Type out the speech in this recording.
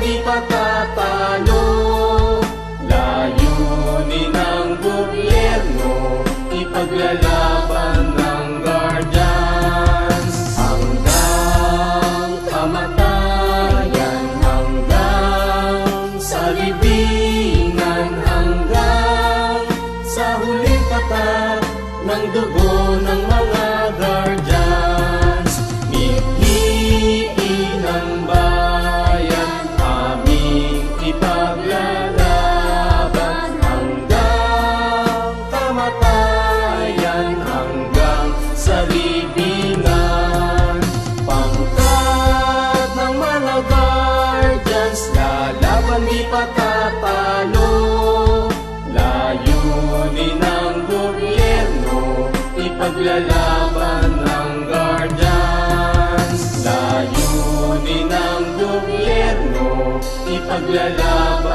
di patatalo. Layunin ng gobyerno, ipaglalaban ng guardians. Hanggang kamatayan, hanggang sa libingan, hanggang sa huling katat ng dugo ng mga guardians. Mithiin ng bayan, aming ipaglalaban hanggang kamatayan, hanggang sa libingan. Pangkat ng mga guardians, lalaban di patatalo. Layunin ng gobyerno, ipaglalaban ng guardians. Layunin ng gobyerno, ipaglalaban